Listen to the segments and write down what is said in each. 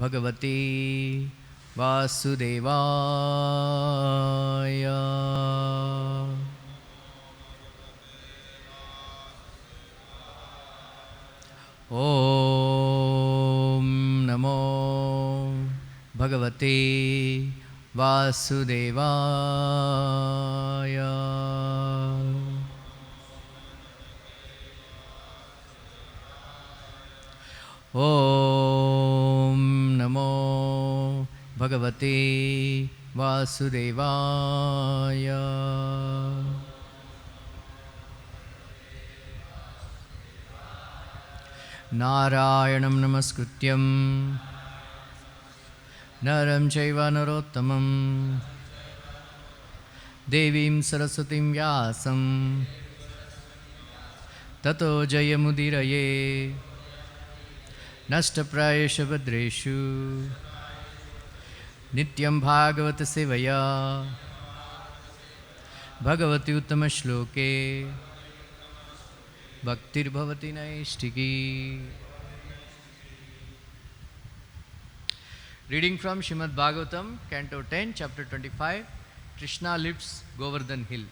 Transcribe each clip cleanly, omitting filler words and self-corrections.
Bhagavate Vasudevaya. Om Namo Bhagavate Vasudevaya. Om Namo Bhagavate Vasudevaya. Narayanam namaskrutyam naram chaiva narottamam devim saraswatim vyasam tato jayamudiraye nashtaprayesha bhadreshu nityam bhagavata sevaya bhagavati uttama shloke Bhaktir bhavati naistiki. Reading from Srimad Bhagavatam, Canto 10, Chapter 25, Krishna lifts Govardhan Hill.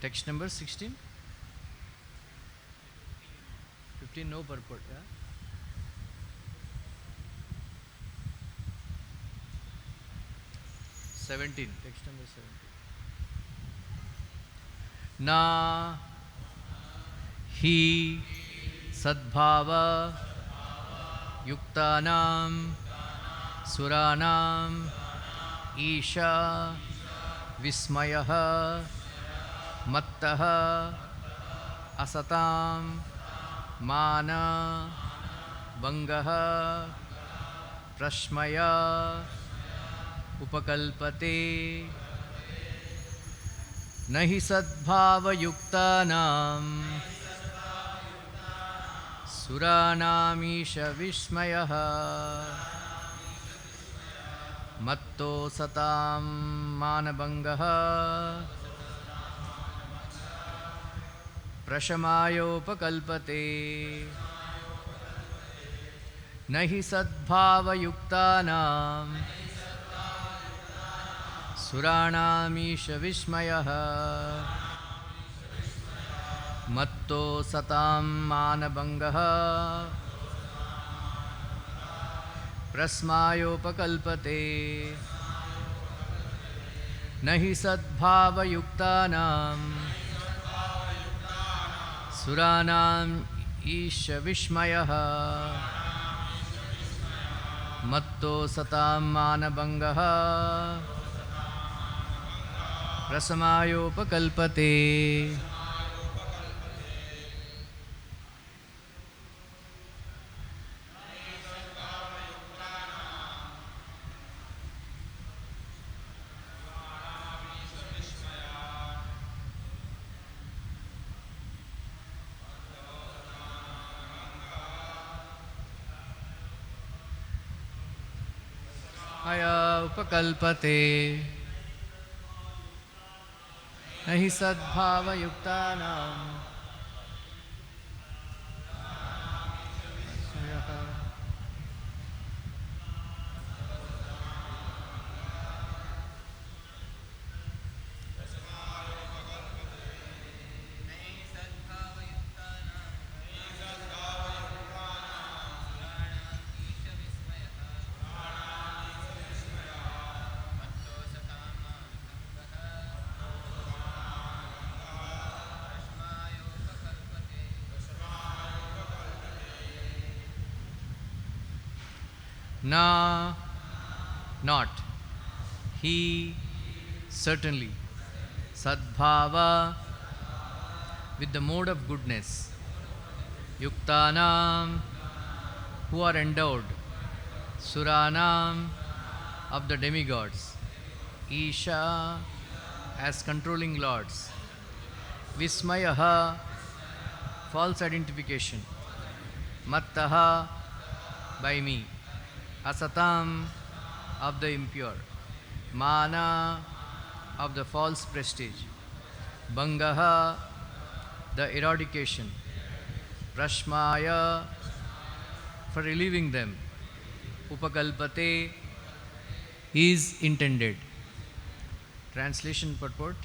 Text number 16. 15, no purport. Yeah? 17, text number 17. Na Hi Sadbhava Yuktanam Suranam Isha Vismayaha Mattaha Asatam Mana Bangaha Prashmaya Upakalpate Nahi Sadbhava Yuktanam Suranamisha Vishmayaha Matto Satam Manabangaha Prashamayopakalpate Nahi Sadbhava Yuktanam Suranamisha Vishmayaha Matto Satam Manabangaha Prasmayopakalpate Nahi Sadbhava Yuktanam Suranam Isha Vishmayaha Matto Satam Manabangaha Prasmayopakalpate. Aya upakalpate nahi sadbhava yuktanam Na, not. He, certainly. Sadbhava, with the mode of goodness. Yuktanam, who are endowed. Suranam, of the demigods. Isha, as controlling lords. Vismayaha, false identification. Mattaha, by me. Asatam, of the impure. Mana, of the false prestige. Bangaha, the eradication. Prashmaya, for relieving them. upakalpate is intended. Translation purport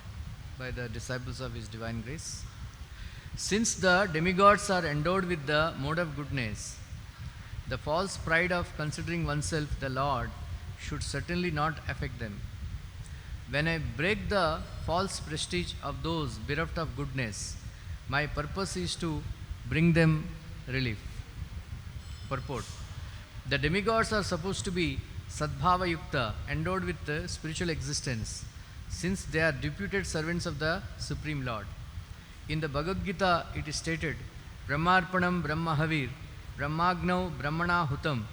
by the disciples of His Divine Grace. Since the demigods are endowed with the mode of goodness, the false pride of considering oneself the Lord should certainly not affect them. When I break the false prestige of those bereft of goodness, my purpose is to bring them relief. Purport. The demigods are supposed to be Sadbhava Yukta, endowed with spiritual existence, since they are deputed servants of the Supreme Lord. In the Bhagavad Gita, it is stated, Brahmarpanam Brahmahavir, Brahmagnau Brahmana Hutam,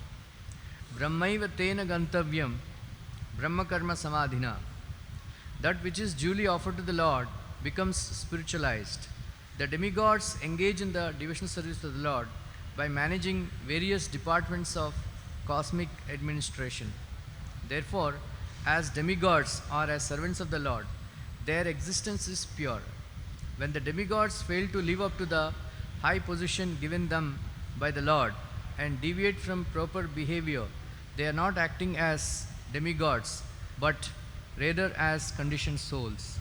Brahmaiva Tena Gantavyam, Brahmakarma Samadhina. That which is duly offered to the Lord becomes spiritualized. The demigods engage in the devotional service to the Lord by managing various departments of cosmic administration. Therefore, as demigods or as servants of the Lord, their existence is pure. When the demigods fail to live up to the high position given them by the Lord and deviate from proper behavior, they are not acting as demigods, but rather as conditioned souls.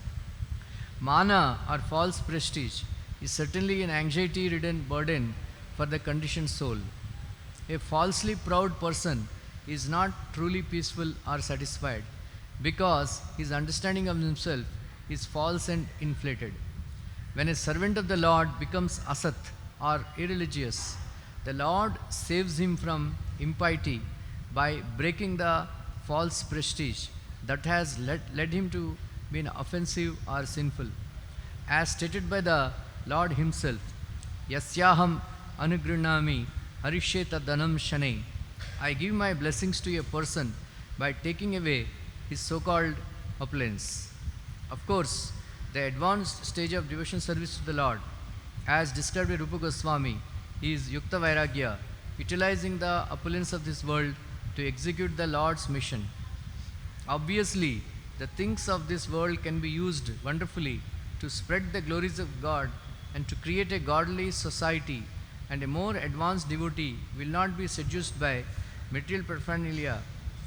Mana or false prestige is certainly an anxiety-ridden burden for the conditioned soul. A falsely proud person is not truly peaceful or satisfied because his understanding of himself is false and inflated. When a servant of the Lord becomes asat or irreligious, the Lord saves him from impiety by breaking the false prestige that has led him to be offensive or sinful. As stated by the Lord Himself, Yasyaham anugrinami harisheta danam shane. I give my blessings to a person by taking away his so-called opulence. Of course, the advanced stage of devotion service to the Lord, as described by Rupa Goswami, is Yukta Vairagya, utilizing the opulence of this world to execute the Lord's mission. Obviously, the things of this world can be used wonderfully to spread the glories of God and to create a godly society, and a more advanced devotee will not be seduced by material paraphernalia,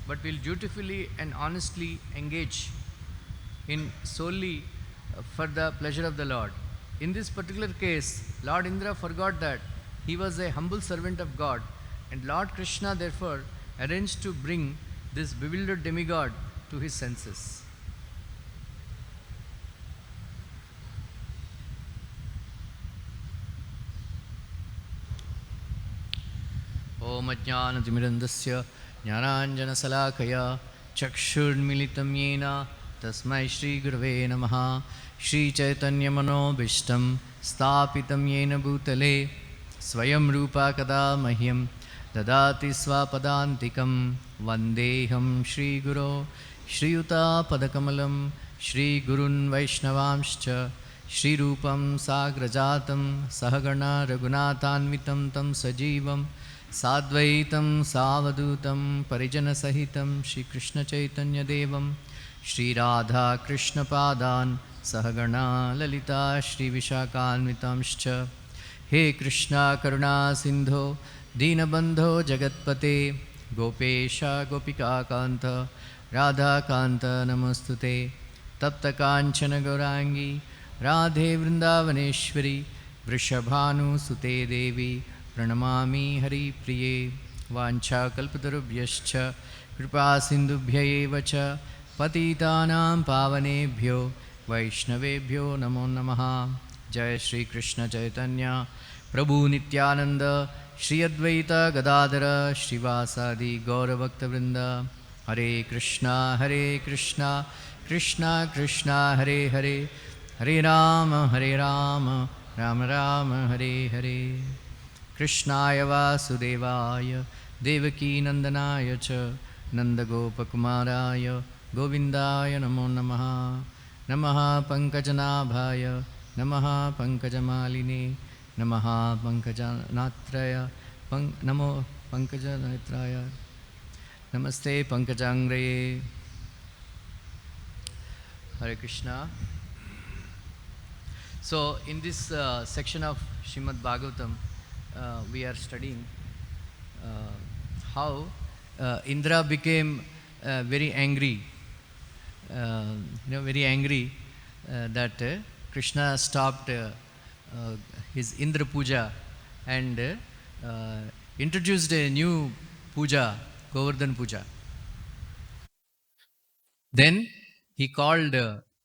but will dutifully and honestly engage in solely for the pleasure of the Lord. In this particular case, Lord Indra forgot that he was a humble servant of God, and Lord Krishna therefore arranged to bring this bewildered demigod to his senses. Om Ajnanatimirandasya Jnananjanasalakaya Chakshurmilitam Yena Tasmai Shri Gurave Namaha. Shri Chaitanya Manobhishtam Stapitam Yena Bhutale Swayam Rupa Kada Mahyam Dadati Swapadantikam Vandeham Shri Guru Shri Yuta Padakamalam Shri Gurun Vaishnavamscha Shri Rupam Sagrajatam Sahagana Raghunathanvitam Tam Sajivam Sadvaitam Savadutam Parijana Sahitam Shri Krishna Chaitanya Devam Shri Radha Krishna Padan Sahagana Lalita Shri Vishakhanvitamscha. He Krishna Karuna Sindho Dinabandho Jagatpate Gopesha Gopika Kanta Radha Kanta Namostute Tapta Kanchana Gaurangi Radhe Vrindavaneshwari Vrishabhanu Sute Devi Pranamami Hari Priye Vancha Kalpatarubhyascha Kripa Sindubhya Evacha Patitanam Pavanebhyo Vaishnavebhyo Namo Namaha. Jai Shri Krishna Chaitanya Prabhu Nityananda Shri Advaita Gadadhara Srivasadi Gaura Bhakta Vrinda. Hare Krishna Krishna Krishna Hare Hare Hare Rama Rama Rama Hare Hare. Krishnaya Vasudevaya Devaki Nandanaya Cha Nandagopakumaraya Govindaya Namo Namaha. Namaha Pankajanabhaya Namaha Pankajamaline Namaha Pankajanatraya Namo Pankajanatraya Namaste Pankajangre. Hare Krishna. So in this section of Srimad Bhagavatam, we are studying how Indra became very angry, very angry that Krishna stopped his Indra puja and introduced a new puja, Govardhan puja. Then he called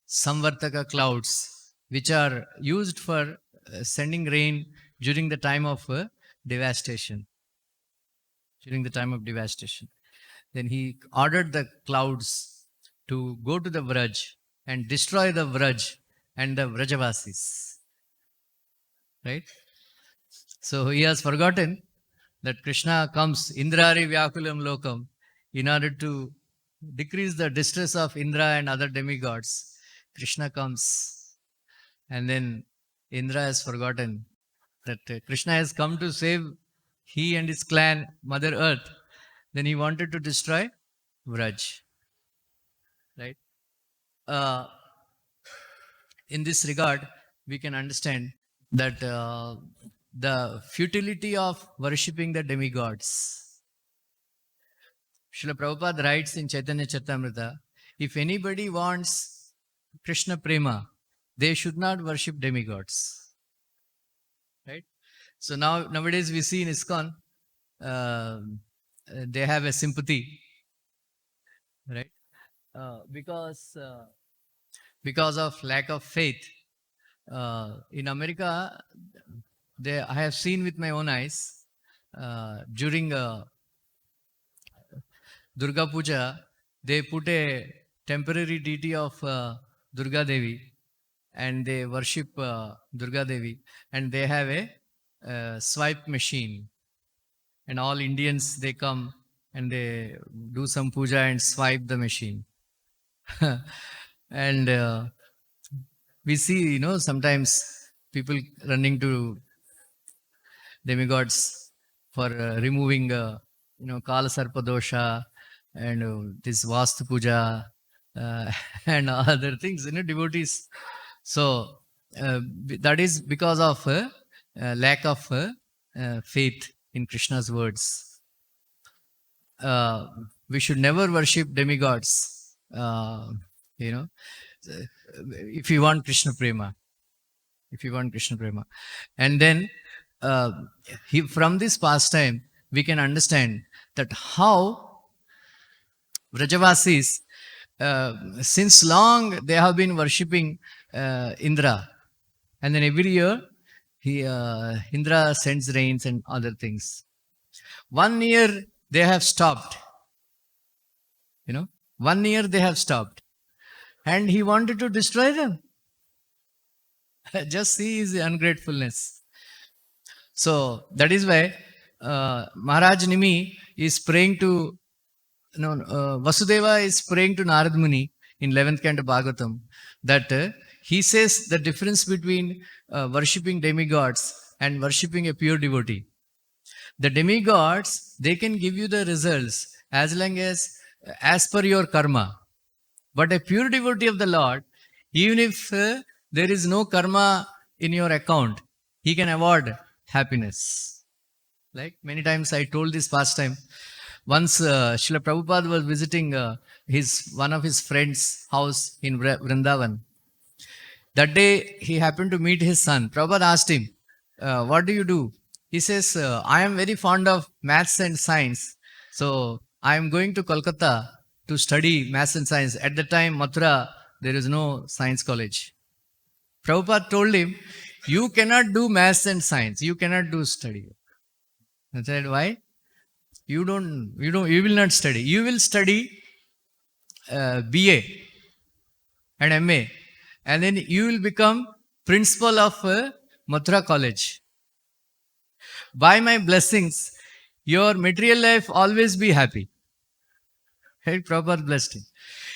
Samvartaka clouds, which are used for sending rain during the time of devastation. During the time of devastation. Then he ordered the clouds to go to the Vraj and destroy the Vraj and the Vrajavasis. Right? So he has forgotten that Krishna comes, Indrari Vyakulam Lokam, in order to decrease the distress of Indra and other demigods. Krishna comes, and then Indra has forgotten that Krishna has come to save he and his clan, Mother Earth. Then he wanted to destroy Vraj. Right? Uh, in this regard, we can understand that the futility of worshipping the demigods. Srila Prabhupada writes in Chaitanya Charitamrita, if anybody wants Krishna Prema, they should not worship demigods. Right? So nowadays we see in ISKCON, they have a sympathy, right? Because of lack of faith. In America, I have seen with my own eyes, during Durga Puja, they put a temporary deity of Durga Devi and they worship Durga Devi, and they have a swipe machine. And all Indians, they come and they do some puja and swipe the machine. And we see, sometimes people running to demigods for removing, Kala Sarpa dosha and this Vastu puja and other things, devotees. So that is because of lack of faith in Krishna's words. We should never worship demigods, if you want Krishna Prema. If you want Krishna Prema. And then from this pastime, we can understand that how Vrajavasis, since long they have been worshipping Indra. And then every year, Indra sends rains and other things. 1 year they have stopped. 1 year they have stopped. And he wanted to destroy them. Just see his ungratefulness. So that is why Maharaj Nimi is praying to, Vasudeva is praying to Narad Muni in 11th canto Bhagavatam, that he says the difference between worshipping demigods and worshipping a pure devotee. The demigods, they can give you the results as long as per your karma. But a pure devotee of the Lord, even if there is no karma in your account, he can award happiness. Like many times I told this past time. Once Srila Prabhupada was visiting one of his friend's house in Vrindavan. That day he happened to meet his son. Prabhupada asked him, what do you do? He says, I am very fond of maths and science. So I am going to Kolkata to study maths and science. At the time, Mathura, there is no science college. Prabhupada told him, you cannot do maths and science. You cannot do study. I said, why? You will not study. You will study BA and MA. And then you will become principal of Mathura college. By my blessings, your material life always be happy. Hey, Prabhupada blessed him.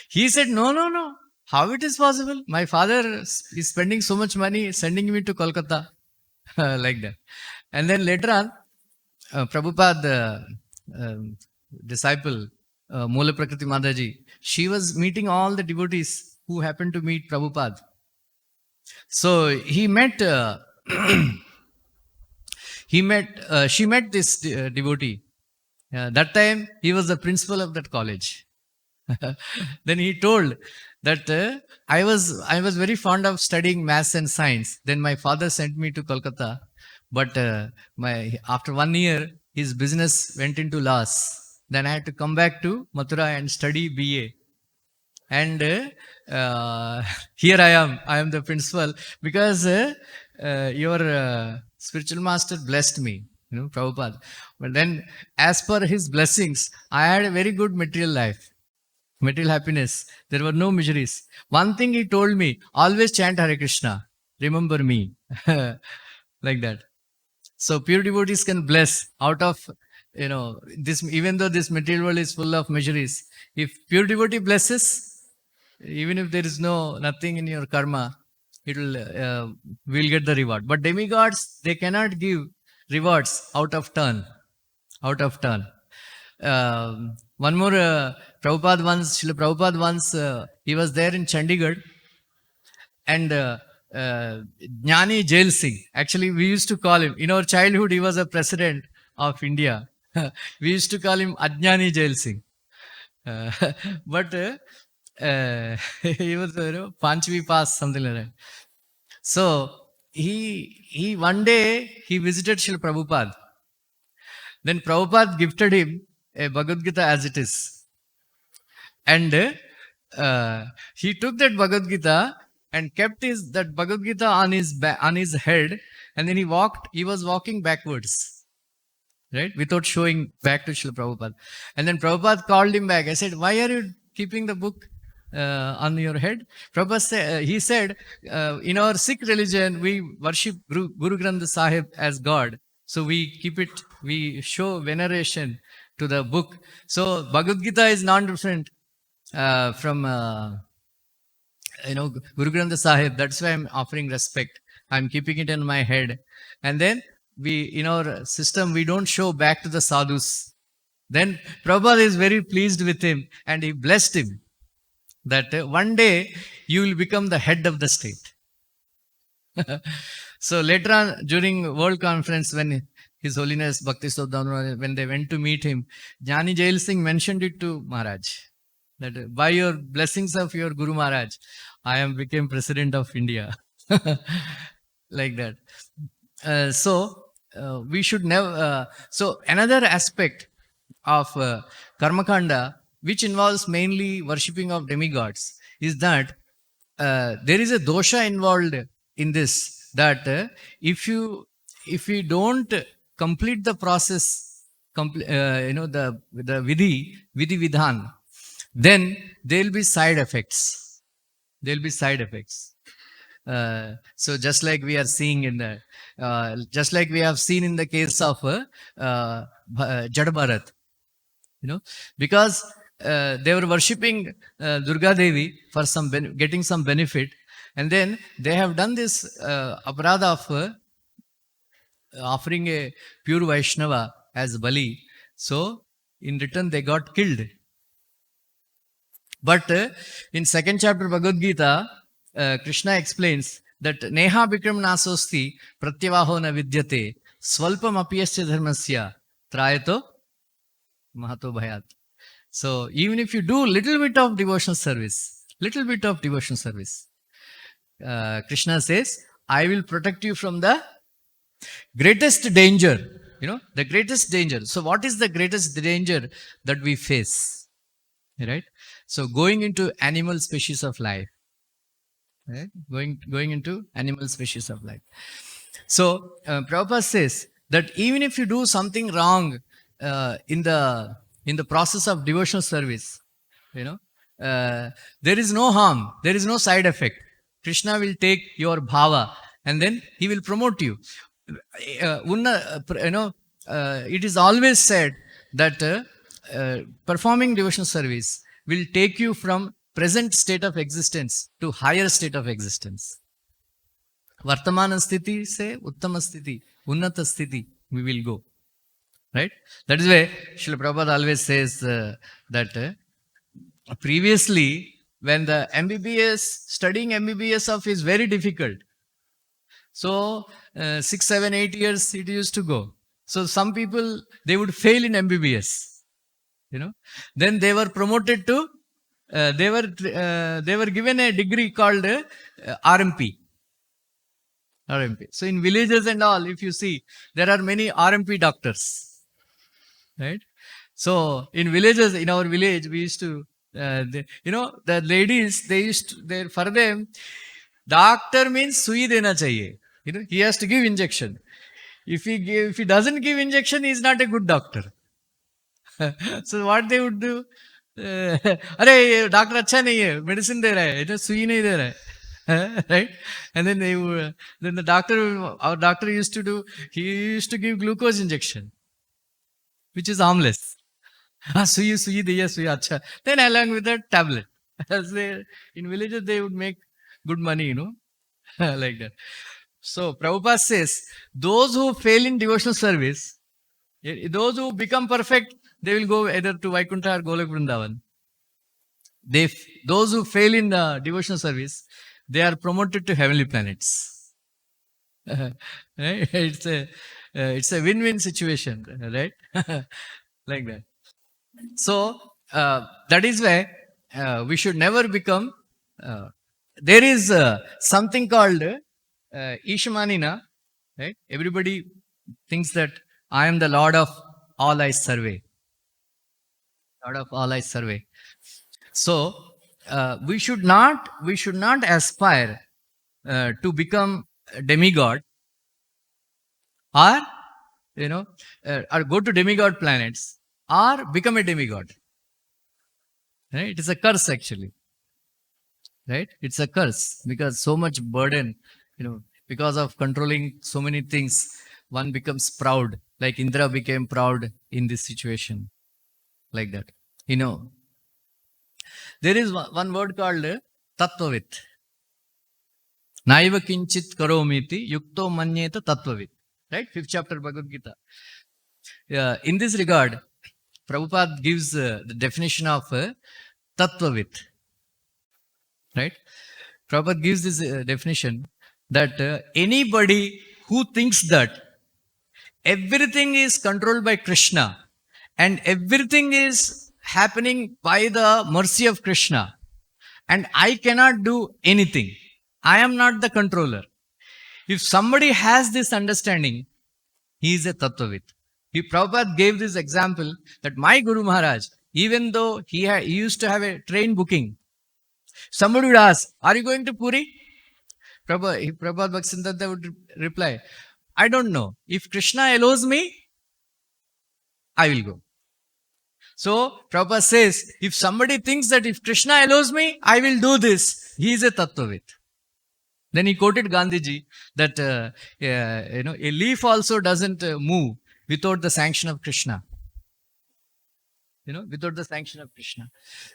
He said, no. How it is possible? My father is spending so much money sending me to Kolkata. Like that. And then later on, Prabhupada disciple, Mola Prakriti Mataji, she was meeting all the devotees who happened to meet Prabhupada. So he met, she met this devotee That time he was the principal of that college. Then he told that I was very fond of studying maths and science. Then my father sent me to Kolkata, but my after 1 year his business went into loss. Then I had to come back to Mathura and study BA. And here I am. I am the principal because your spiritual master blessed me, Prabhupada. But then, as per his blessings, I had a very good material life, material happiness. There were no miseries. One thing he told me: always chant Hare Krishna. Remember me, like that. So pure devotees can bless out of this. Even though this material world is full of miseries, if pure devotee blesses, even if there is nothing in your karma, it will will get the reward. But demigods, they cannot give rewards out of turn. Out of turn. One more, Srila Prabhupada once, he was there in Chandigarh, and Jnani Jail Singh, actually we used to call him, in our childhood he was a president of India. We used to call him Ajnani Jail Singh. But he was, Panchvi Pass, something like that. So he one day he visited Srila Prabhupada. Then Prabhupada gifted him a Bhagavad Gita as it is. And he took that Bhagavad Gita and kept that Bhagavad Gita on his head, and then he was walking backwards, right, without showing back to Srila Prabhupada. And then Prabhupada called him back. I said, why are you keeping the book on your head? Prabhupada he said, in our Sikh religion, we worship Guru Granth Sahib as God. So we keep it, we show veneration to the book. So Bhagavad Gita is non-different from Guru Granth Sahib. That's why I'm offering respect. I'm keeping it in my head. And then in our system, we don't show back to the sadhus. Then Prabhupada is very pleased with him, and he blessed him that one day you will become the head of the state. So later on, during World Conference, when His Holiness Bhakti Sodhanur, when they went to meet him, Jnani Jail Singh mentioned it to Maharaj, that by your blessings of your Guru Maharaj, I am became President of India. Like that. We should never. So another aspect of Karmakanda, which involves mainly worshipping of demigods, is that there is a dosha involved in this. That if you don't complete the process, the vidhi vidhan, then there will be side effects. There will be side effects. So just like we are seeing just like we have seen in the case of Jada Bharat, because they were worshipping Durga Devi for getting some benefit, and then they have done this aparadha of offering a pure Vaishnava as Bali. So in return they got killed. But in second chapter Bhagavad Gita, Krishna explains that Neha Bikram Nasosti Pratyavaho na vidyate Swalpam apiyasya dharmasya Trayato Mahato Bhayat. So even if you do little bit of devotional service, Krishna says, I will protect you from the greatest danger. The greatest danger. So what is the greatest danger that we face? Right? So going into animal species of life. Right? Going into animal species of life. So Prabhupada says that even if you do something wrong in the process of devotional service, there is no harm, there is no side effect. Krishna will take your bhava and then he will promote you. It is always said that performing devotional service will take you from present state of existence to higher state of existence. Vartamana sthiti se uttama sthiti, unnata sthiti, we will go. Right? That is why Srila Prabhupada always says that previously, when the studying MBBS of is very difficult. So 6, 7, 8 years it used to go. So some people, they would fail in MBBS, you know. Then they were promoted to, they were given a degree called RMP. RMP. So in villages and all, if you see, there are many RMP doctors, right? So in villages, in our village, we used to, the ladies, they used to, for them, doctor means sui dena chahiye. He has to give injection. If he doesn't give injection, he is not a good doctor. So what they would do? अरे doctor अच्छा नहीं है, medicine दे रहा है, सुई नहीं दे रहा है, right? And then then the doctor, our doctor used to give glucose injection, which is harmless. सुई दिया, सुई अच्छा. Then along with the tablet, as in villages they would make good money, like that. So Prabhupada says, those who fail in devotional service, those who become perfect, they will go either to Vaikuntha or Golok Vrindavan. Those who fail in devotional service, they are promoted to heavenly planets. Right? It's a win-win situation, right? Like that. So that is why we should never become. There is something called Ishmanina, right? Everybody thinks that I am the Lord of all I survey. Lord of all I survey. So we should not aspire to become a demigod, or or go to demigod planets, or become a demigod. Right? It is a curse actually. Right? It's a curse because so much burden, because of controlling so many things, one becomes proud. Like Indra became proud in this situation. Like that. There is one word called Tattvavit. Naiva kinchit karomiti yukto manyeta tattvavit. Right? 5th chapter Bhagavad Gita. In this regard, Prabhupada gives the definition of Tattvavit. Right? Prabhupada gives this definition that anybody who thinks that everything is controlled by Krishna and everything is happening by the mercy of Krishna and I cannot do anything, I am not the controller. If somebody has this understanding, he is a Tattvavit. Prabhupada gave this example that my Guru Maharaj, even though he used to have a train booking, somebody would ask, are you going to Puri? Prabhupada Bhaktisiddhanta would reply, I don't know. If Krishna allows me, I will go. So Prabhupada says, if somebody thinks that if Krishna allows me, I will do this, he is a Tattvavit. Then he quoted Gandhiji that a leaf also doesn't move without the sanction of Krishna. Without the sanction of Krishna.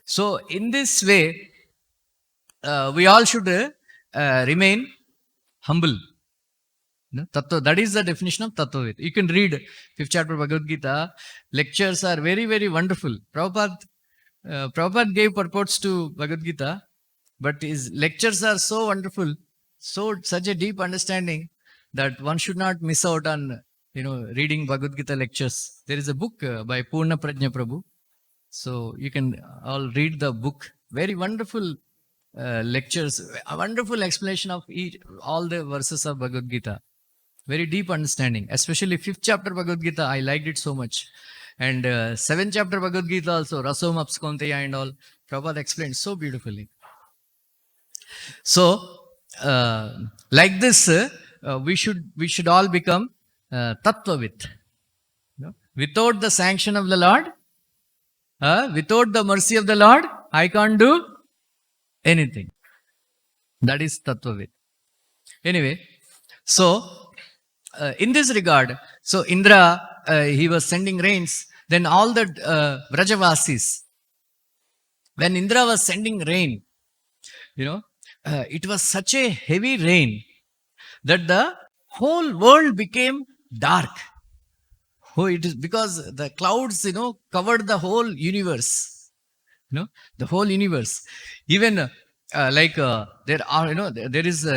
So in this way, we all should remain humble. That is the definition of Tattvavit. You can read 5th chapter Bhagavad Gita. Lectures are very, very wonderful. Prabhupada gave purports to Bhagavad Gita, but his lectures are so wonderful, such a deep understanding that one should not miss out on reading Bhagavad Gita lectures. There is a book by Purna Prajna Prabhu. So you can all read the book. Very wonderful lectures, a wonderful explanation of all the verses of Bhagavad Gita. Very deep understanding, especially 5th chapter Bhagavad Gita. I liked it so much. And 7th chapter Bhagavad Gita also, Rasom Apskonteya and all. Prabhupada explained so beautifully. So, like this, we should all become Tattvavit. Without the sanction of the Lord, without the mercy of the Lord, I can't do anything. That is Tattvavit. Anyway, so in this regard, so Indra, he was sending rains. Then all the Vrajavasis, when Indra was sending rain, it was such a heavy rain that the whole world became dark. Oh, it is because the clouds, covered the whole universe. The whole universe. Even there are, there is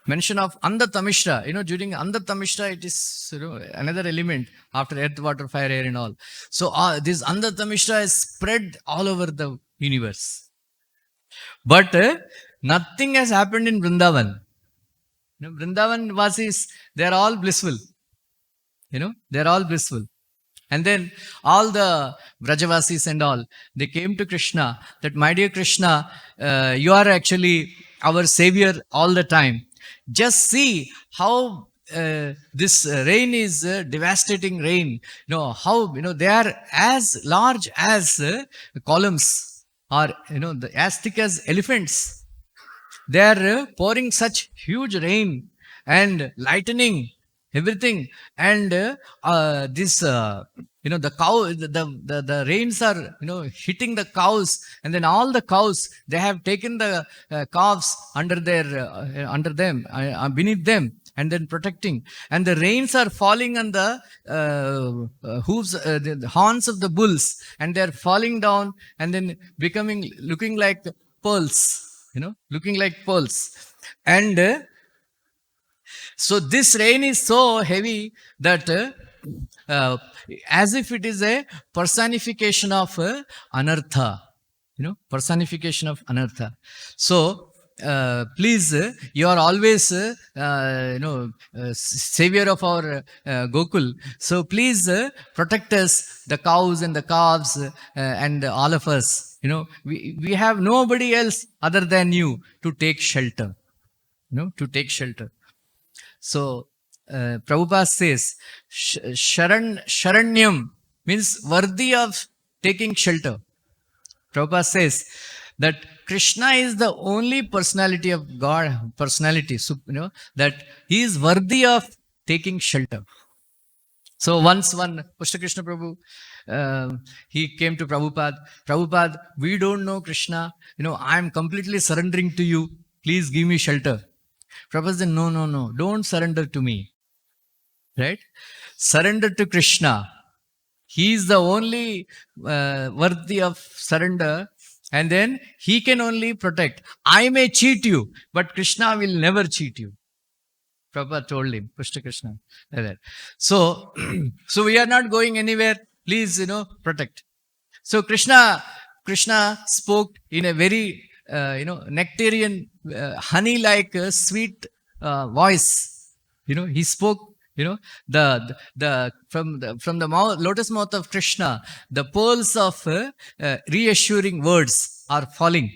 Mention of Andatamishra. During Andatamishra, it is another element after earth, water, fire, air and all. So this Andatamishra is spread all over the universe. But nothing has happened in Vrindavan. Vrindavan Vasis, they are all blissful. They are all blissful. And then all the Vrajavasis and all, they came to Krishna that, my dear Krishna, you are actually our savior all the time. Just see how this rain is devastating rain. How they are as large as columns, or as thick as elephants. They are pouring such huge rain and lightning, everything, and this the cow, the rains are hitting the cows, and then all the cows, they have taken the calves under them, beneath them, and then protecting, and the rains are falling on the hooves, the horns of the bulls, and they are falling down and then looking like pearls, looking like pearls. And so this rain is so heavy that as if it is a personification of anartha, personification of anartha. So please, you are always savior of our Gokul. So please protect us, the cows and the calves, and all of us. We have nobody else other than you to take shelter. To take shelter. So Prabhupada says, Sharanyam means worthy of taking shelter. Prabhupada says that Krishna is the only personality of God, that he is worthy of taking shelter. So once one Pushta Krishna Prabhu, he came to Prabhupada. Prabhupada, we don't know Krishna. I am completely surrendering to you. Please give me shelter. Prabhupada said, no, don't surrender to me. Right? Surrender to Krishna. He is the only worthy of surrender, and then he can only protect. I may cheat you, but Krishna will never cheat you. Prabhupada told him, Pushta Krishna. So we are not going anywhere. Please, protect. So Krishna spoke in a very nectarian, honey-like sweet voice. He spoke. From the lotus mouth of Krishna, the pearls of reassuring words are falling.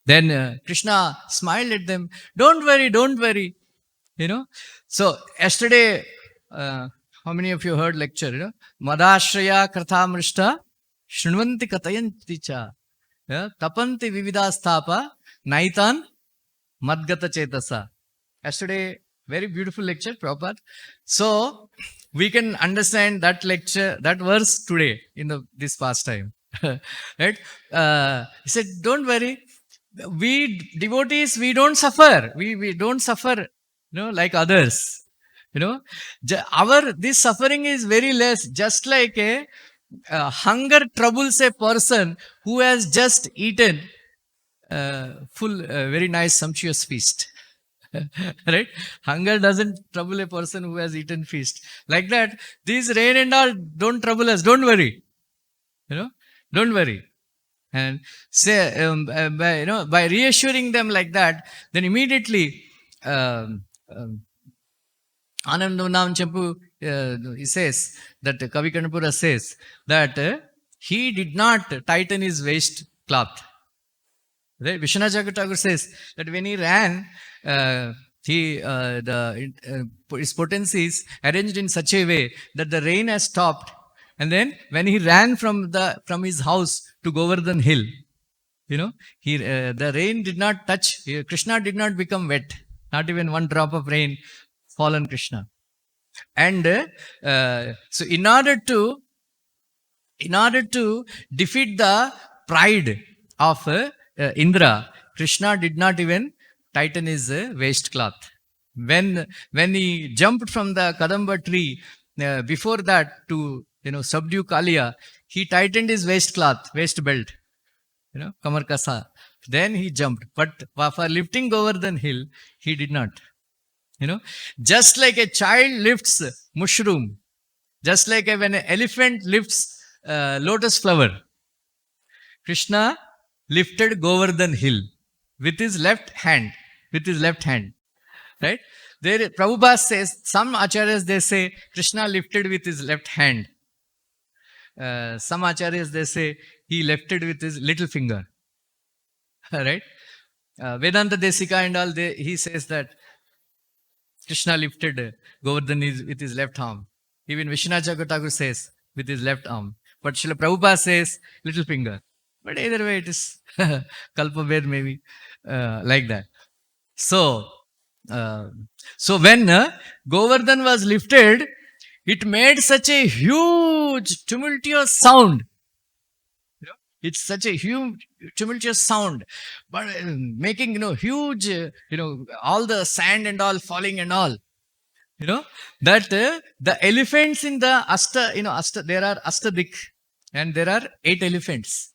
Then Krishna smiled at them. Don't worry. So yesterday, how many of you heard lecture? Madashraya Krathamrishta Shrunvanti Katayanti cha Tapanti Vividastapa Naitan Madgata Chetasa. Yesterday, very beautiful lecture, Prabhupada. So we can understand that lecture, that verse today in this pastime. Right? He said, don't worry. We devotees, we don't suffer. We don't suffer, like others. This suffering is very less. Just like a hunger troubles a person who has just eaten very nice sumptuous feast. Right? Hunger doesn't trouble a person who has eaten feast. Like that, these rain and all don't trouble us. Don't worry. Don't worry. And say, by reassuring them like that, then immediately Anandam Champu, he says that Kavi Kanapura says that he did not tighten his waist cloth. Right? Vishwanath Chakravarti says that when he ran, his potencies arranged in such a way that the rain has stopped, and then when he ran from his house to Govardhan Hill, the rain did not touch. Krishna did not become wet. Not even one drop of rain fall on Krishna. And so in order to defeat the pride of Indra, Krishna did not even tighten his waistcloth. When he jumped from the Kadamba tree, before that to subdue Kaliya, he tightened his waist belt, Kamarkasa. Then he jumped. But for lifting Govardhan hill, he did not. Just like a child lifts mushroom, just like when an elephant lifts lotus flower, Krishna lifted Govardhan hill with his left hand. With his left hand. Right? There, Prabhupada says, some acharyas they say Krishna lifted with his left hand. Some acharyas they say he lifted with his little finger. Right? Vedanta Desika and all, he says that Krishna lifted Govardhan with his left arm. Even Vishwanath Chakravarti says with his left arm. But Srila Prabhupada says little finger. But either way it is Kalpabhed maybe like that. So when Govardhan was lifted, it made such a huge tumultuous sound. It's such a huge tumultuous sound, but making huge all the sand and all falling and all. That the elephants in the Ashta, there are Ashtadik, and there are 8 elephants.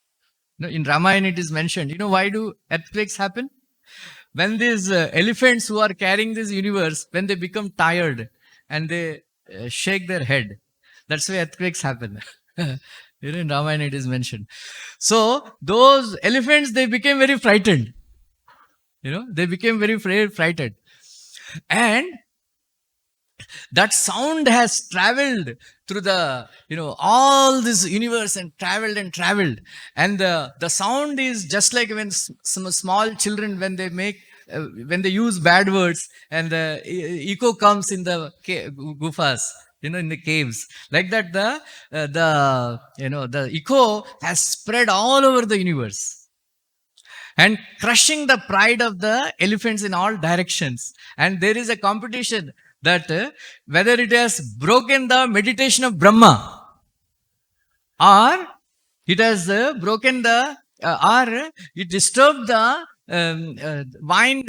In Ramayana it is mentioned. Why do earthquakes happen? When these elephants who are carrying this universe, when they become tired and they shake their head, that's why earthquakes happen. In Ramayana it is mentioned. So those elephants, they became very frightened. They became very frightened. And that sound has traveled through the, all this universe and traveled. And the sound is just like when some small children, when they use bad words and the echo comes in the gufas, in the caves. Like that, the echo has spread all over the universe and crushing the pride of the elephants in all directions. And there is a competition that whether it has broken the meditation of Brahma, or it has broken the, or it disturbed the wine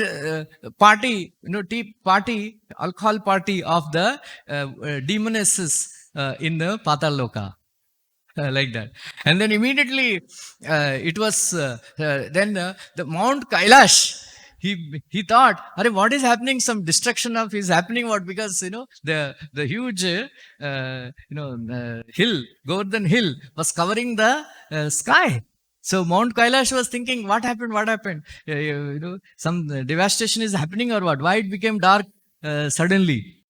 party, tea party, alcohol party of the demonesses in the Pataloka. Like that. And then immediately it was then the Mount Kailash. He thought, what is happening? Some destruction is happening. What? Because the huge hill, Govardhan hill, was covering the sky. So Mount Kailash was thinking, what happened? What happened? Some devastation is happening or what? Why it became dark suddenly?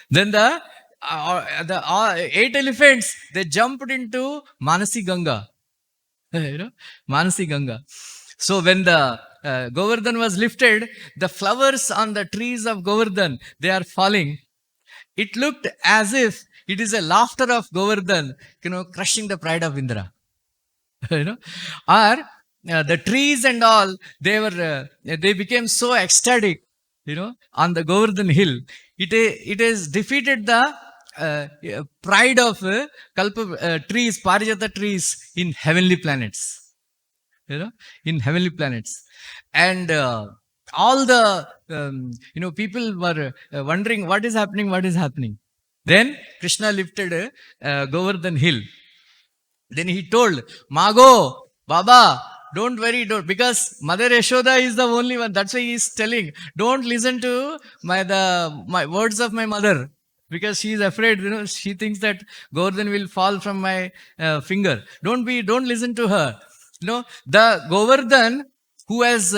Then the 8 elephants, they jumped into Manasi Ganga. Manasi Ganga. So when the Govardhan was lifted, the flowers on the trees of Govardhan, they are falling. It looked as if it is a laughter of Govardhan, crushing the pride of Indra. Or the trees and all, they became so ecstatic, on the Govardhan hill. It has defeated the pride of trees, Parijata trees in heavenly planets. In heavenly planets. And all the, people were wondering what is happening. Then Krishna lifted Govardhan hill. Then he told, Mago, Baba, don't worry, because Mother Yashoda is the only one. That's why he is telling, don't listen to my words of my mother. Because she is afraid, she thinks that Govardhan will fall from my finger. Don't listen to her. The Govardhan who has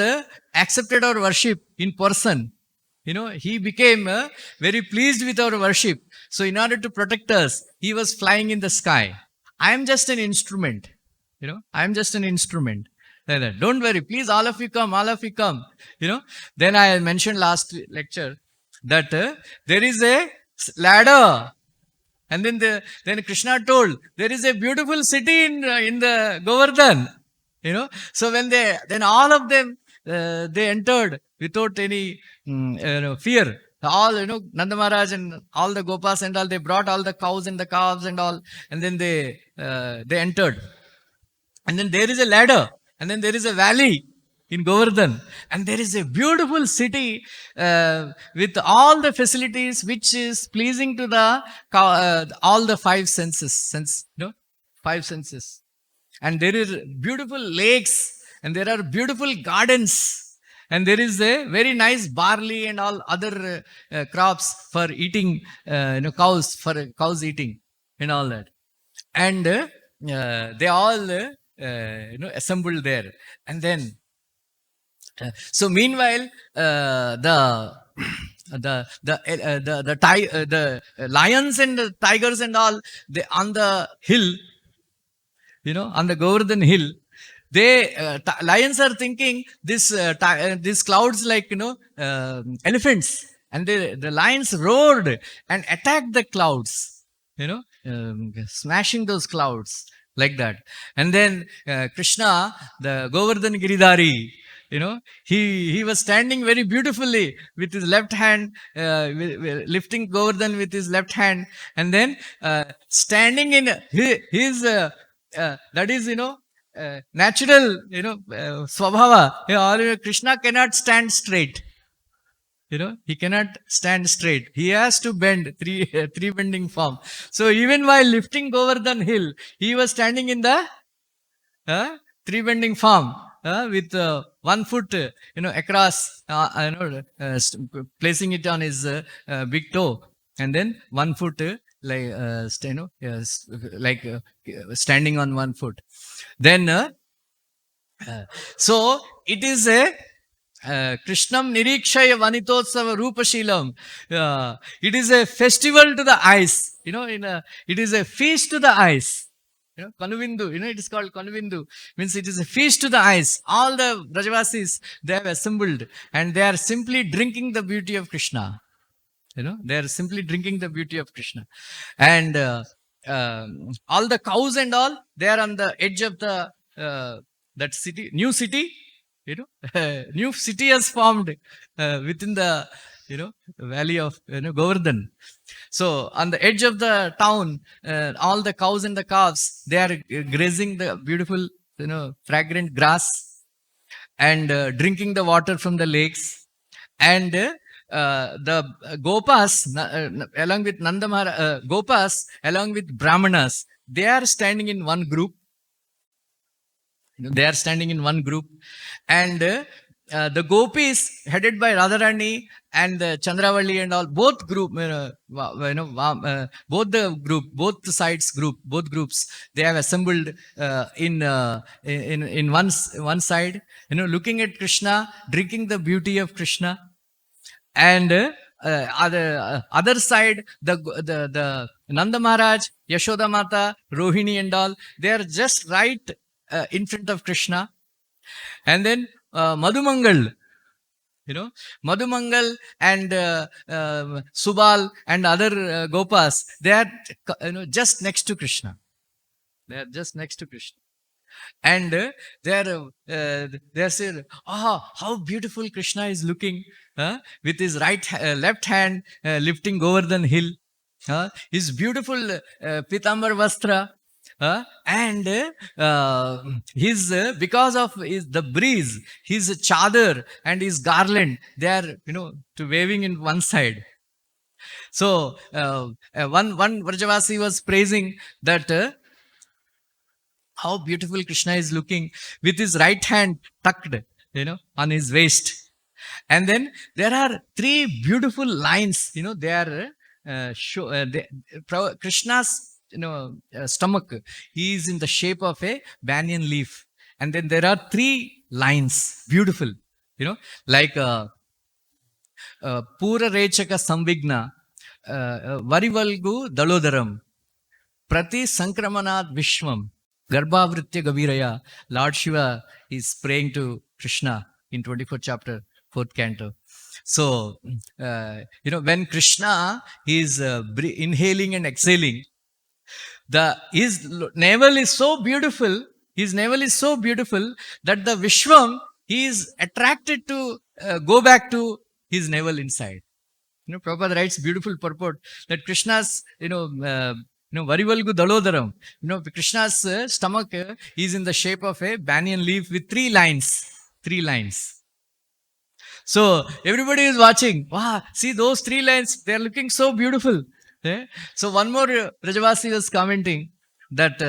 accepted our worship in person, he became very pleased with our worship. So in order to protect us, he was flying in the sky. I am just an instrument. I am just an instrument. Don't worry, please, all of you come. Then I mentioned last lecture that there is a ladder. And then Krishna told, there is a beautiful city in the Govardhan. So when then all of them, they entered without any fear. All, Nanda Maharaj and all the Gopas and all, they brought all the cows and the calves and all, and then they entered. And then there is a ladder, and then there is a valley in Govardhan, and there is a beautiful city with all the facilities which is pleasing to the all the 5 senses. 5 senses. And there is beautiful lakes and there are beautiful gardens, and there is a very nice barley and all other crops for eating, cows, for cows eating and all that. And they all assembled there. And then so meanwhile, the lions and the tigers and all, they on the hill, on the Govardhan hill, they lions are thinking these clouds like elephants, and the lions roared and attacked the clouds, smashing those clouds like that. And then Krishna, the Govardhan Giridhari, he was standing very beautifully with his left hand, lifting Govardhan with his left hand, and then standing in his that is natural swabhava. Krishna cannot stand straight. He cannot stand straight. He has to bend, three bending form. So even while lifting Govardhan hill, he was standing in the three bending form, with 1 foot, across, placing it on his big toe, and then 1 foot, standing on 1 foot. Then, so it is a Krishnam Nirikshaya Vanitotsava Rupashilam. It is a festival to the eyes. It is a feast to the eyes. Kanuvindu, it is called Kanuvindu. Means it is a feast to the eyes. All the Brajavasis, they have assembled, and they are simply drinking the beauty of Krishna. They are simply drinking the beauty of Krishna. And all the cows and all, they are on the edge of the that city, new city. New city has formed within the valley of Govardhan. So on the edge of the town, all the cows and the calves, they are grazing the beautiful fragrant grass, and drinking the water from the lakes. And the Gopas, along with Gopas, along with Brahmanas, they are standing in one group. They are standing in one group, and the gopis headed by Radharani and Chandravali and all, both group, both the sides group, both groups, they have assembled in one side, looking at Krishna, drinking the beauty of Krishna. And other side, the Nanda Maharaj, Yashoda Mata, Rohini and all, they are just right in front of Krishna. And then Madhumangal, Madhumangal and Subal and other Gopas, they are just next to Krishna. They are just next to Krishna. And they are saying, how beautiful Krishna is looking, with his left hand lifting Govardhan hill, his beautiful Pitambar Vastra, and his because of the breeze, his chadar and his garland, they are waving in one side. So one Vrajavasi was praising that how beautiful Krishna is looking, with his right hand tucked on his waist. And then there are 3 beautiful lines, they are Krishna's stomach, he is in the shape of a banyan leaf. And then there are 3 lines, beautiful, like Pura Rechaka Samvigna, Varivalgu Dalodaram, Prati Sankramanat Vishwam, Garbhavritya Gaviraya. Lord Shiva is praying to Krishna in 24th chapter, 4th canto. So, when Krishna is inhaling and exhaling, his navel is so beautiful, that the Vishwam, he is attracted to go back to his navel inside. Prabhupada writes beautiful purport that Krishna's, Varivalgu Dalodaram, Krishna's stomach is in the shape of a banyan leaf with 3 lines. 3 lines. So everybody is watching. Wow, see those 3 lines, they are looking so beautiful. So one more Rajavasi was commenting, that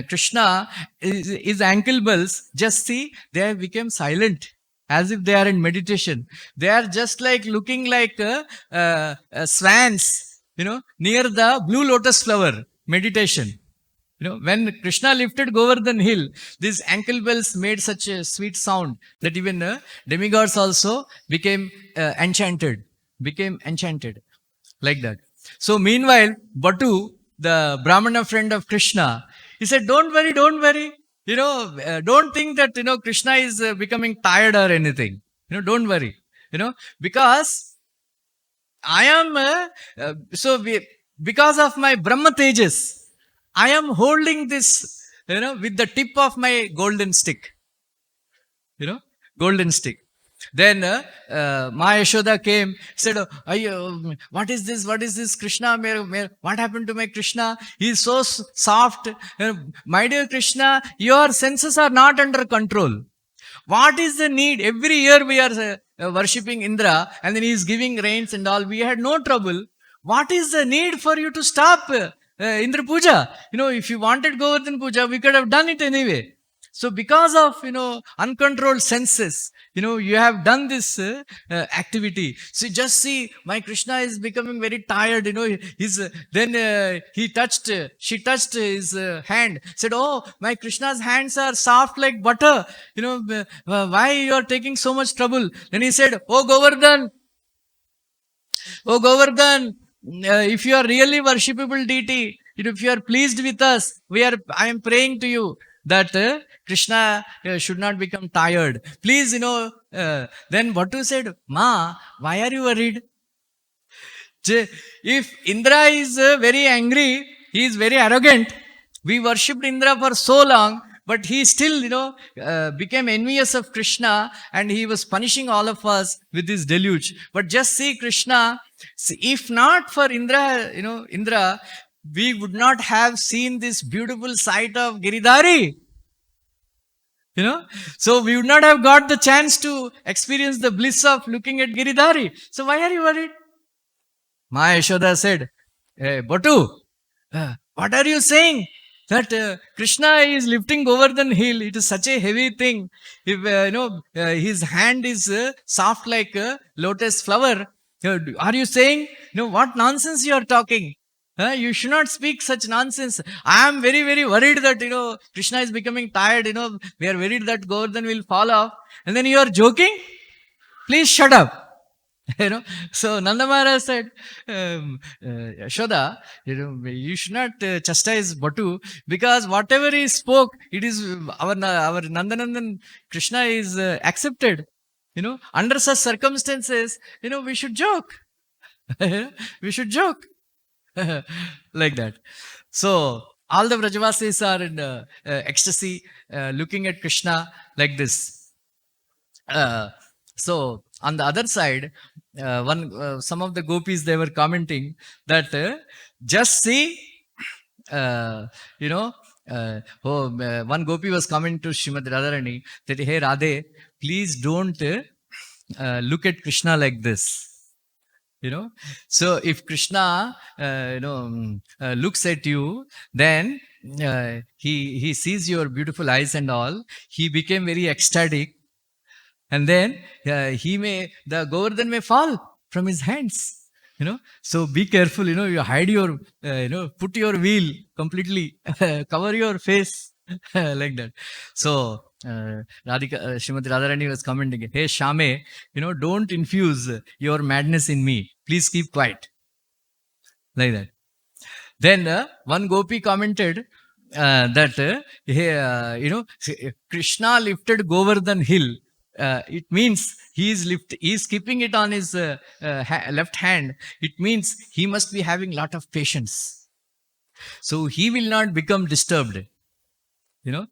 Krishna is ankle bulls. Just see, they have become silent as if they are in meditation. They are just like looking like swans, near the blue lotus flower meditation. When Krishna lifted Govardhan hill, these ankle bells made such a sweet sound that even demigods also became enchanted like that. So meanwhile, Batu, the Brahmana friend of Krishna, he said, don't worry, don't think that, Krishna is becoming tired or anything. Don't worry, because I am, because of my Brahma Tejas, I am holding this, with the tip of my golden stick. Golden stick. Then Ma Yashoda came, said, what is this? What is this? Krishna, what happened to my Krishna? He is so soft. My dear Krishna, your senses are not under control. What is the need? Every year we are worshipping Indra, and then he is giving rains and all. We had no trouble. What is the need for you to stop Indra Puja? If you wanted Govardhan Puja, we could have done it anyway. So because of, uncontrolled senses, you have done this activity. So just see, my Krishna is becoming very tired, then she touched his hand, said, oh, my Krishna's hands are soft like butter, why you are taking so much trouble? Then he said, oh Govardhan, if you are really worshipable deity, if you are pleased with us, I am praying to you that Krishna should not become tired. Please, then Bhattu said, Ma, why are you worried? If Indra is very angry, he is very arrogant. We worshipped Indra for so long, but he still, became envious of Krishna, and he was punishing all of us with this deluge. But just see Krishna, if not for Indra, we would not have seen this beautiful sight of Giridhari. So we would not have got the chance to experience the bliss of looking at Giridhari. So why are you worried? Ma Yashoda said, hey, Batu, what are you saying? That Krishna is lifting Govardhan hill. It is such a heavy thing. If, his hand is soft like a lotus flower. Are you saying, what nonsense you are talking? You should not speak such nonsense. I am very, very worried that, Krishna is becoming tired. We are worried that Govardhan will fall off. And then you are joking? Please shut up. So Nanda Maharaj said, Yashoda, you should not chastise Batu, because whatever he spoke, it is our Nandanandan Krishna is accepted. Under such circumstances, we should joke. We should joke. Like that. So all the Vrajavasis are in ecstasy, looking at Krishna like this. So on the other side, some of the gopis, they were commenting that just see, one gopi was coming to Srimad Radharani that, hey Radhe, please don't look at Krishna like this. So if Krishna, looks at you, then he sees your beautiful eyes and all. He became very ecstatic, and then the Govardhan may fall from his hands. So be careful. You hide your, put your veil completely, cover your face like that. So Srimati Radharani was commenting, hey Shame, don't infuse your madness in me. Please keep quiet. Like that. Then one gopi commented that, Krishna lifted Govardhan hill. It means he is keeping it on his left hand. It means he must be having lot of patience. So he will not become disturbed.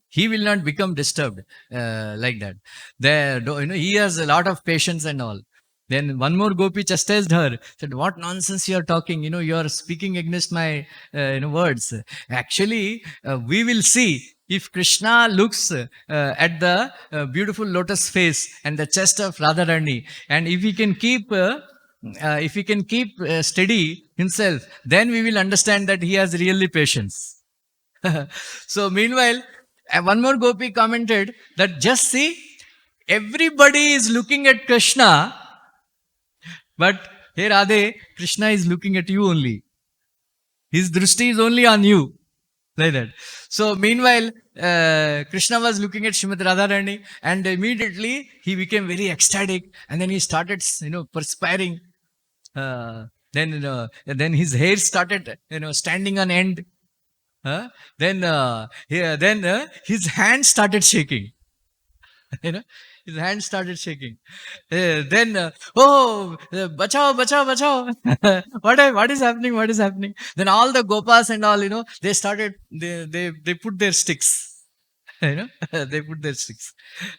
He will not become disturbed like that. He has a lot of patience and all. Then one more gopi chastised her, said, what nonsense you are talking, you are speaking against my words. Actually, we will see if Krishna looks at the beautiful lotus face and the chest of Radharani, and if he can keep if he can keep steady himself, then we will understand that he has really patience. So meanwhile, one more gopi commented that just see, everybody is looking at Krishna, but hey Radhe, Krishna is looking at you only. His drishti is only on you. Like that. So meanwhile, Krishna was looking at Srimad Radharani, and immediately he became very ecstatic, and then he started, perspiring. Then his hair started, standing on end. Then his hand started shaking. you know, his hand started shaking. Bachao, bachao, bachao. What is happening? What is happening? Then all the gopas and all, they started, they put their sticks. They put their sticks.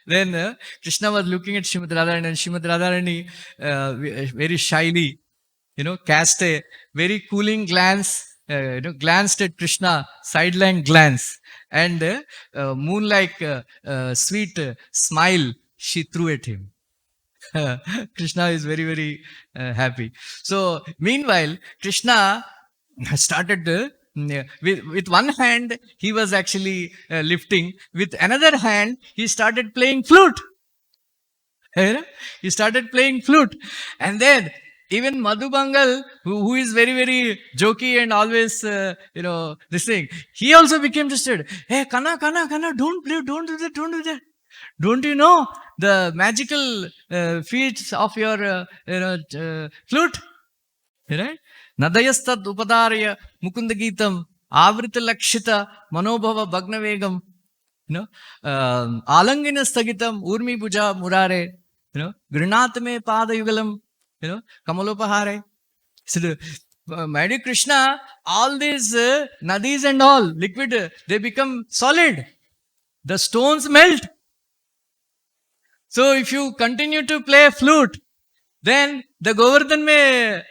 Then Krishna was looking at Srimad Radharani, and Srimad Radharani very shyly, cast a very cooling glance, glanced at Krishna, sideline glance, and moon-like sweet smile she threw at him. Krishna is very, very happy. So, meanwhile, Krishna started with one hand, he was actually lifting. With another hand, he started playing flute. He started playing flute. And then even Madhubangal, who is very, very jokey and always, this thing, he also became interested. Hey, Kana, don't play, don't do that, don't do that. Don't you know the magical feats of your, flute? Right? Nadayastad upadarya mukunda geetam avrita lakshita manobhava bhagnavegam, alangina sthagitam urmi puja murare, grinatame padayugalam, kamalopahare. So, my dear Krishna, all these nadis and all liquid, they become solid. The stones melt. So if you continue to play flute, then the Govardhan may,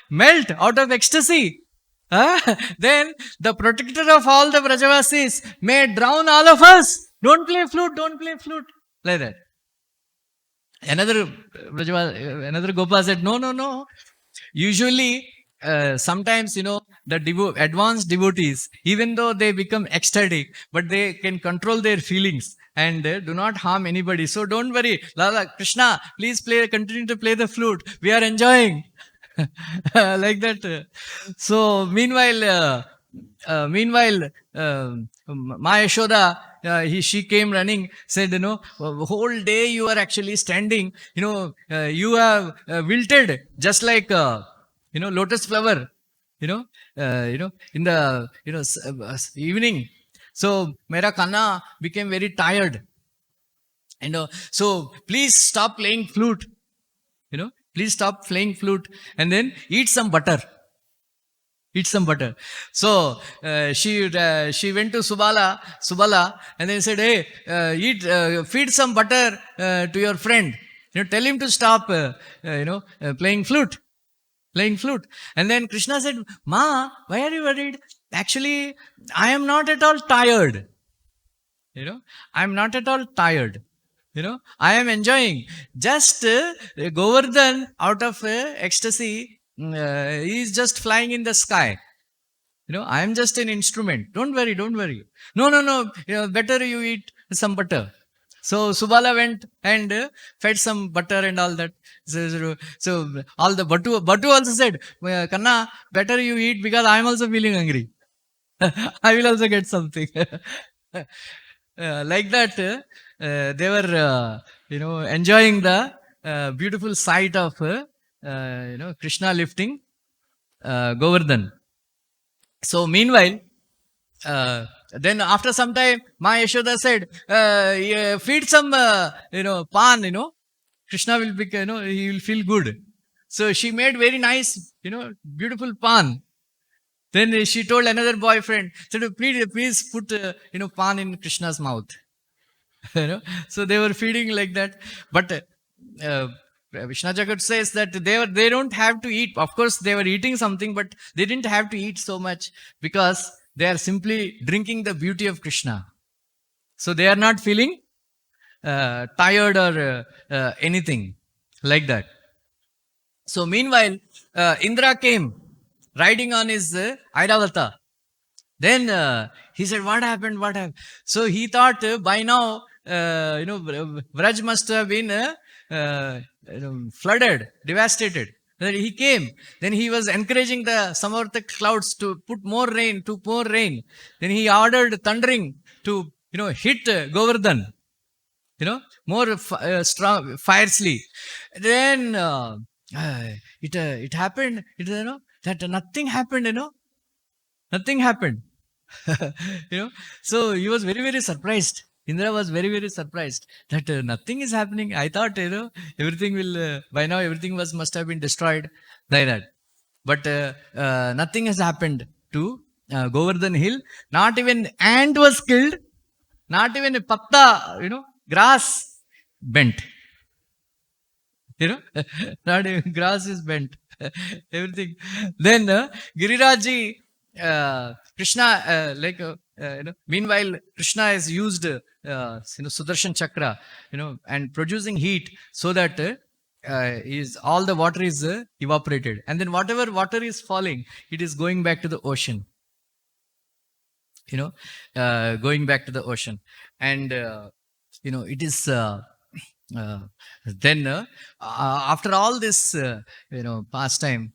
melt out of ecstasy. Then the protector of all the Vrajavasis may drown all of us. Don't play flute, don't play flute. Like that. Another Gopa said, no. Usually, sometimes, the advanced devotees, even though they become ecstatic, but they can control their feelings and do not harm anybody. So don't worry. Lala, Krishna, please continue to play the flute. We are enjoying. Like that. So meanwhile, Ma Yashoda, she came running, said, whole day you are actually standing, you have wilted just like, lotus flower, in the, evening. So Mera Kanna became very tired. So please stop playing flute, please stop playing flute, and then eat some butter. Eat some butter. So she went to Subala, and then said, hey, feed some butter to your friend. Tell him to stop, playing flute. And then Krishna said, Ma, why are you worried? Actually, I am not at all tired. I am not at all tired. I am enjoying. Just Govardhan, out of ecstasy, he is just flying in the sky. I am just an instrument. Don't worry. No. Better you eat some butter. So Subala went and fed some butter and all that. So all the Batu also said, Kanna, better you eat because I am also feeling hungry. I will also get something. Like that, they were, enjoying the beautiful sight of, Krishna lifting Govardhan. So meanwhile, then after some time, Ma Yashoda said, feed some, pan, Krishna will be, he will feel good. So she made very nice, beautiful pan. Then she told another boyfriend, said, please put, pan in Krishna's mouth. So they were feeding like that. But Vishnu Jagat says that they don't have to eat. Of course, they were eating something, but they didn't have to eat so much because they are simply drinking the beauty of Krishna. So they are not feeling tired or anything like that. So meanwhile, Indra came riding on his Airavata. Then he said, "What happened? What happened?" So he thought by now, Vraj must have been flooded, devastated. Then he came. Then he was encouraging some of the clouds to put more rain, to pour rain. Then he ordered thundering to hit Govardhan. More strong, fiercely. Then it happened. That nothing happened. Nothing happened. So he was very, very surprised. Indra was very, very surprised that nothing is happening. I thought, everything will, by now everything must have been destroyed like that. But nothing has happened to Govardhan Hill. Not even ant was killed. Not even a patta, grass bent. Not even grass is bent. Everything. Then Giriraji, Krishna, meanwhile, Krishna has used, Sudarshan Chakra, and producing heat so that all the water is evaporated. And then whatever water is falling, it is going back to the ocean. Going back to the ocean. And, it is... then after all this pastime,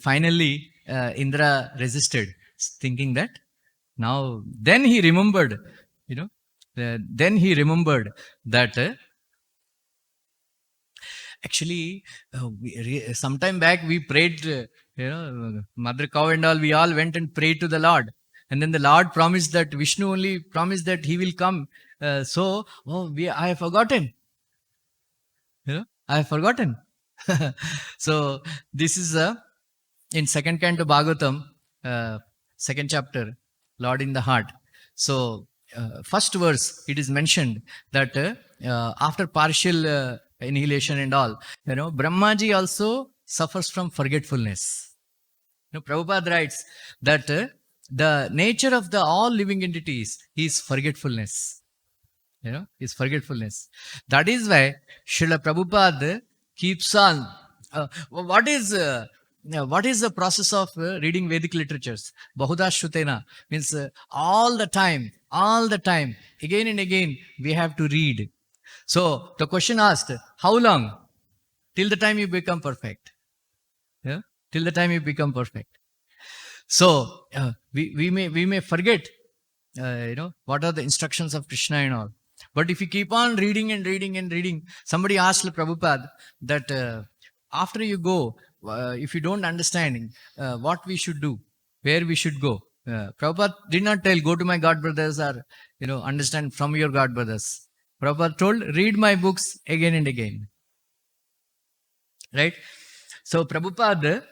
finally Indra resisted, thinking that now then he remembered that actually sometime back we prayed, mother cow and all, we all went and prayed to the Lord, and then the Lord promised that Vishnu only promised that he will come. I have forgotten. I have forgotten. So this is in second canto Bhagavatam, second chapter, Lord in the Heart. So first verse, it is mentioned that after partial annihilation and all, Brahmaji also suffers from forgetfulness. Prabhupada writes that the nature of the all living entities is forgetfulness. Is forgetfulness. That is why Srila Prabhupada keeps on. What is the process of reading Vedic literatures? Bahuda Shrutena means all the time, again and again, we have to read. So the question asked, how long? Till the time you become perfect. Till the time you become perfect. So we may forget, what are the instructions of Krishna and all. But if you keep on reading and reading and reading, somebody asked Prabhupada that after you go, if you don't understand what we should do, where we should go. Prabhupada did not tell, go to my God brothers or, understand from your God brothers. Prabhupada told, read my books again and again. Right? So Prabhupada,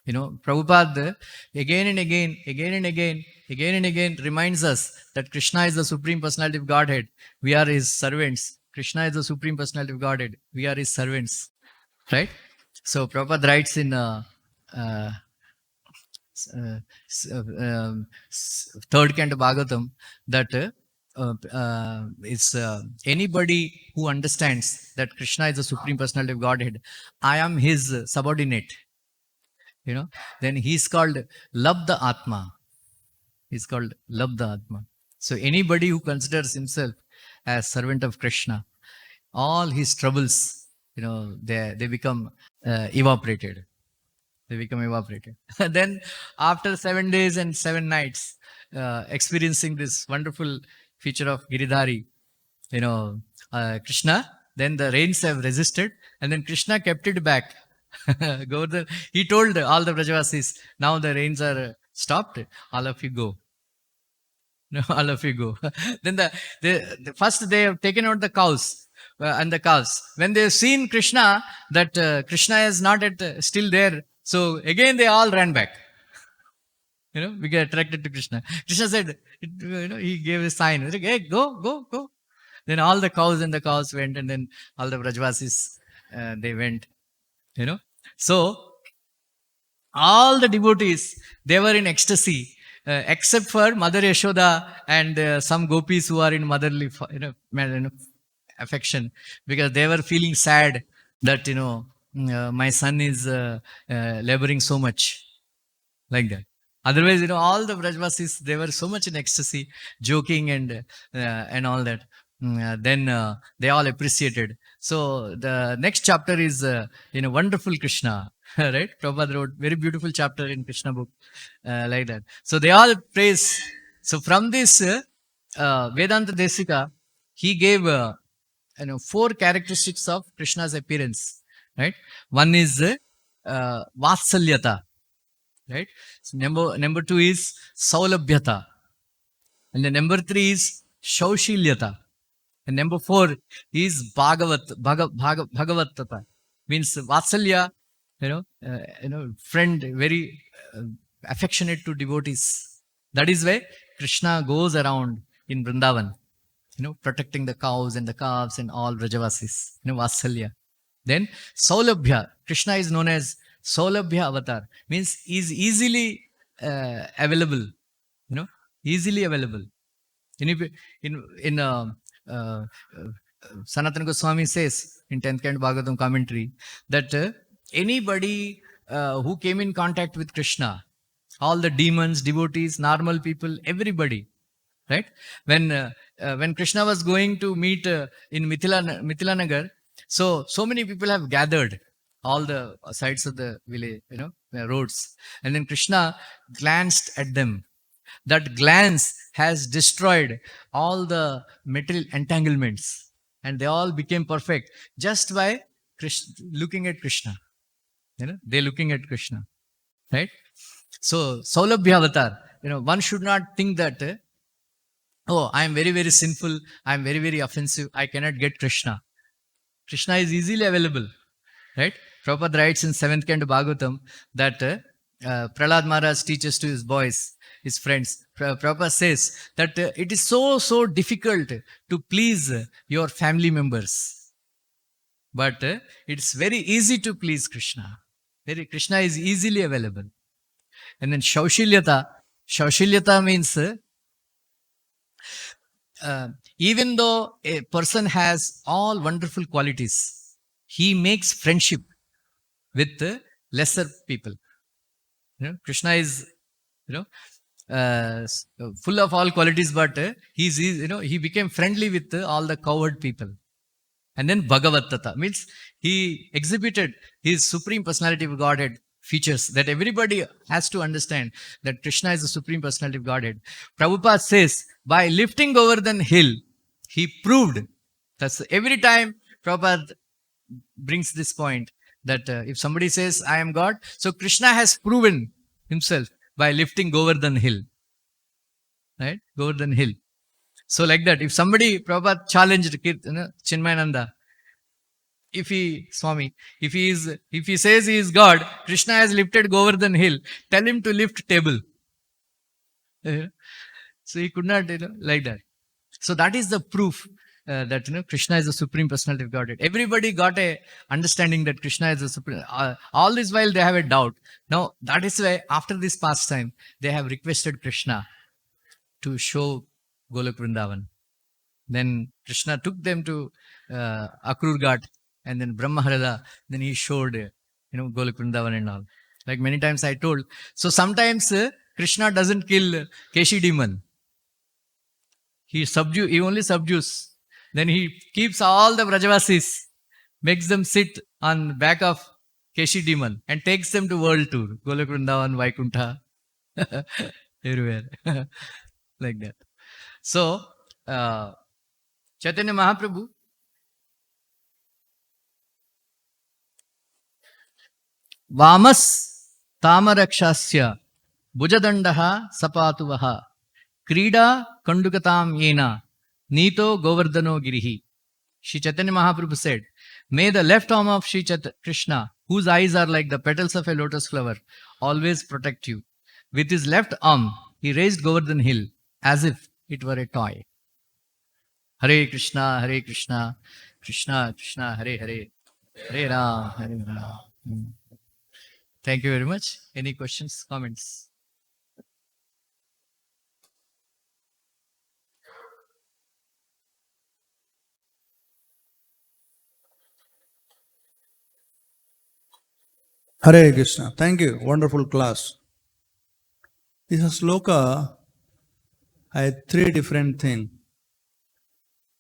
Prabhupada again and again reminds us that Krishna is the Supreme Personality of Godhead. We are His servants. Krishna is the Supreme Personality of Godhead. We are His servants. Right? So Prabhupada writes in third canto Bhagavatam that it's anybody who understands that Krishna is the Supreme Personality of Godhead, I am His subordinate. Then he's called Labda Atma. He's called Labda Atma. So anybody who considers himself as servant of Krishna, all his troubles, they become evaporated. They become evaporated. Then after 7 days and 7 nights, experiencing this wonderful feature of Giridhari, Krishna, then the rains have resisted, and then Krishna kept it back. He told all the Brajavasis, now the rains are stopped, all of you go. All of you go. Then the first they have taken out the cows and the calves. When they have seen Krishna, that Krishna is not still there, so again they all ran back. We get attracted to Krishna. Krishna said, he gave a sign. He said, hey, go. Then all the cows and the cows went, and then all the Brajavasis, they went. So all the devotees, they were in ecstasy, except for Mother Yashoda and some gopis who are in motherly, affection, because they were feeling sad that, my son is laboring so much, like that. Otherwise, all the Brajvasis, they were so much in ecstasy, joking and all that. Then they all appreciated. So the next chapter is wonderful Krishna, right? Prabhupada wrote very beautiful chapter in Krishna book, like that. So they all praise. So from this Vedanta Desika, he gave four characteristics of Krishna's appearance, right? One is Vatsalyata, right? So number two is Saulabhyata, and then number three is Shaushilyata, and number four is Bhagavatata, means Vatsalya, friend, very affectionate to devotees. That is why Krishna goes around in Vrindavan, protecting the cows and the calves and all Vrajavasis, Vatsalya. Then Saulabhya, Krishna is known as Saulabhya avatar, means is easily available, easily available. In Sanatana Goswami says in 10th Canto Bhagavatam commentary that anybody who came in contact with Krishna, all the demons, devotees, normal people, everybody, right? When Krishna was going to meet in Mithila Nagar, so many people have gathered all the sides of the village, roads, and then Krishna glanced at them. That glance has destroyed all the material entanglements, and they all became perfect just by looking at Krishna. They looking at Krishna, right? So Saulabhya avatar, one should not think that oh, I am very, very sinful, I am very, very offensive, I cannot get Krishna. Krishna is easily available, right? Prabhupada writes in 7th Canto Bhagavatam that Prahlad Maharaj teaches to his boys, his friends. Prabhupada says that it is so difficult to please your family members, but it's very easy to please Krishna. Krishna is easily available. And then Shaushilyata means even though a person has all wonderful qualities, he makes friendship with lesser people. Krishna is, full of all qualities, but he became friendly with all the coward people. And then Bhagavattata means he exhibited his supreme personality of Godhead features that everybody has to understand that Krishna is the supreme personality of Godhead. Prabhupada says by lifting Govardhan hill, he proved. That's every time Prabhupada brings this point that if somebody says I am God, so Krishna has proven himself by lifting Govardhan hill, right? Govardhan hill. So like that, if somebody Prabhupada challenged Chinmayananda, if he says he is God, Krishna has lifted Govardhan hill, tell him to lift table. So he could not, like that. So that is the proof that Krishna is the supreme personality of Godhead. Everybody got a understanding that Krishna is the supreme. All this while they have a doubt. Now that is why after this pastime they have requested Krishna to show Golok Vrindavan. Then Krishna took them to Akrur Ghat and then Brahmaharada. Then he showed, Golok Vrindavan and all. Like many times I told. So sometimes Krishna doesn't kill Keshi demon. He only subdues. Then he keeps all the Vrajavasis, makes them sit on back of Keshi demon and takes them to world tour. Golok Vrindavan, Vaikuntha, everywhere. Like that. So, Chaitanya Mahaprabhu, Vamas Tamarakshasya Bhujadandaha Sapatuvaha Krida Kandukatam Yena Nito Govardhano Girihi. Shri Chaitanya Mahaprabhu said, may the left arm of Shri Krishna, whose eyes are like the petals of a lotus flower, always protect you. With his left arm, he raised Govardhan hill as if it were a toy. Hare Krishna, Krishna Krishna, Hare Hare, Hare Ram, Hare Ram. Thank you very much. Any questions, comments? Hare Krishna. Thank you. Wonderful class. This sloka had three different things.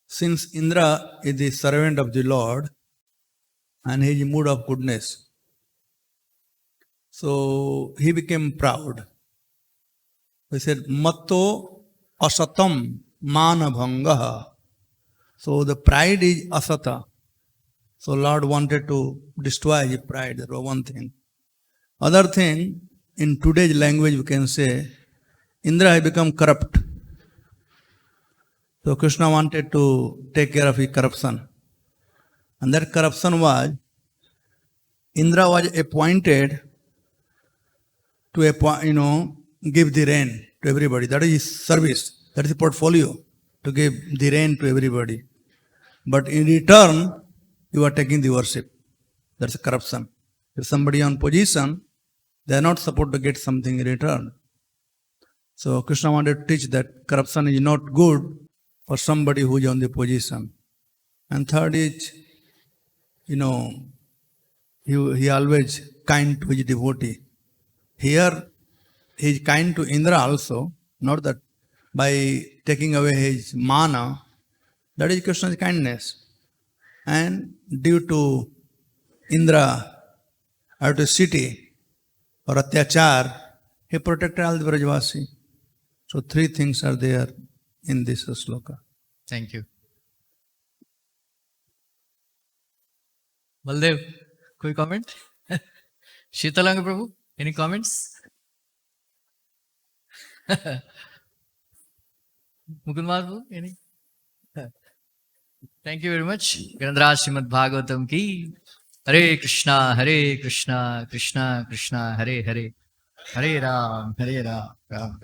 Since Indra is the servant of the Lord and he is in mood of goodness, so he became proud. He said, Matto asatam manabhangaha. So the pride is asata. So Lord wanted to destroy his pride. That was one thing. Other thing, in today's language we can say, Indra had become corrupt. So Krishna wanted to take care of his corruption. And that corruption was, Indra was appointed to give the rain to everybody. That is his service. That is his portfolio, to give the rain to everybody. But in return, you are taking the worship. That's a corruption. If somebody on position, they are not supposed to get something in return. So Krishna wanted to teach that corruption is not good for somebody who is on the position. And third is, he always kind to his devotee. Here, he is kind to Indra also, not that by taking away his mana, that is Krishna's kindness. And due to Indra out of city or atyachar, he protected all the Brajvasi. So three things are there in this sloka. Thank you. Baldev, कोई comment? Sheetalanga Prabhu, any comments? Mukund Prabhu, any? Thank you very much. Grandraj Srimad Bhagavatam ki. Hare Krishna, Krishna Krishna, Hare Hare, Hare Ram, Ram Ram.